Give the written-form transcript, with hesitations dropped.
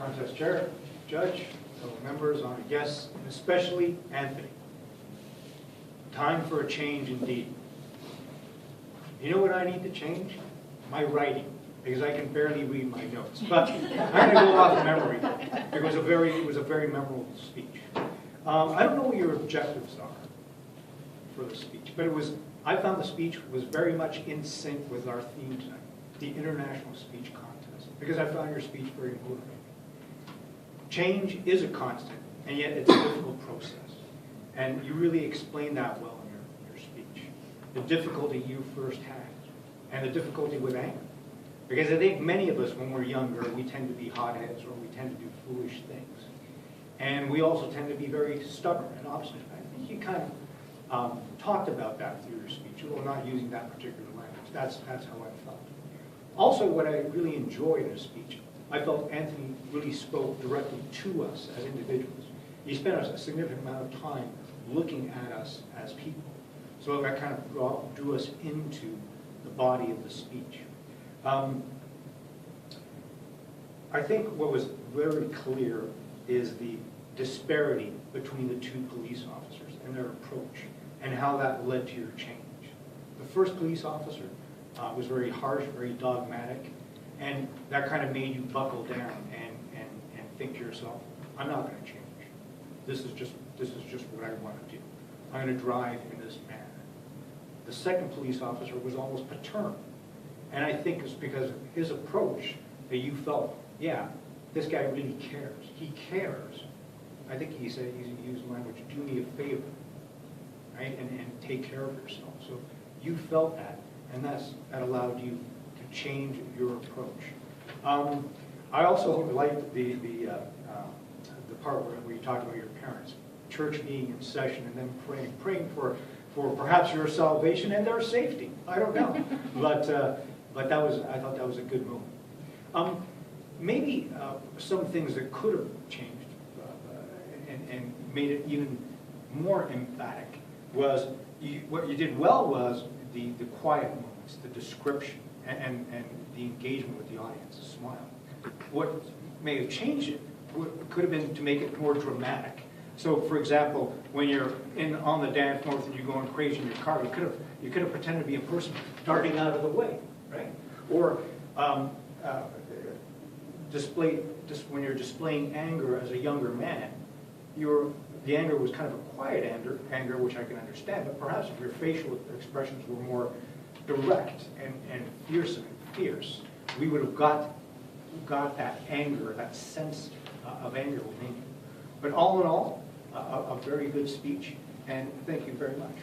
Contest Chair, Judge, fellow members, honored guests, and especially Anthony. Time for a change indeed. You know what I need to change? My writing, because I can barely read my notes. But I'm going to go off memory. It was a very memorable speech. I don't know what your objectives are for the speech, but I found the speech was very much in sync with our theme tonight, the International Speech Contest, because I found your speech very motivating. Change is a constant, and yet it's a difficult process. And you really explained that well in your speech. The difficulty you first had, and the difficulty with anger. Because I think many of us, when we're younger, we tend to be hotheads, or we tend to do foolish things. And we also tend to be very stubborn and obstinate. I think you kind of talked about that through your speech, although not using that particular language. That's how I felt. Also, what I really enjoyed in the speech, I felt Anthony really spoke directly to us as individuals. He spent a significant amount of time looking at us as people. So that kind of drew us into the body of the speech. I think what was very clear is the disparity between the two police officers and their approach, and how that led to your change. The first police officer was very harsh, very dogmatic, and that kind of made you buckle down and think to yourself, I'm not going to change. This is just what I want to do. I'm going to drive in this manner. The second police officer was almost paternal, and I think it's because of his approach that you felt, yeah, this guy really cares. He cares. I think he said, he used the language, do me a favor, right? And take care of yourself. So you felt that, and that allowed you to change your approach. I also liked the part where you talked about your parents, church being in session and then praying for perhaps your salvation and their safety. I don't know, but I thought that was a good moment. Maybe some things that could have changed and made it even more emphatic was what you did well was the quiet moments, the description, and the engagement with the audience, the smile. What may have changed it could have been to make it more dramatic. So, for example, when you're on the dance floor and you're going crazy in your car, you could have pretended to be a person darting out of the way, right? Or when you're displaying anger as a younger man, the anger was kind of a quiet anger, which I can understand, but perhaps if your facial expressions were more direct and fierce, we would have got that anger, that sense of anger within you. But all in all, a very good speech, and thank you very much.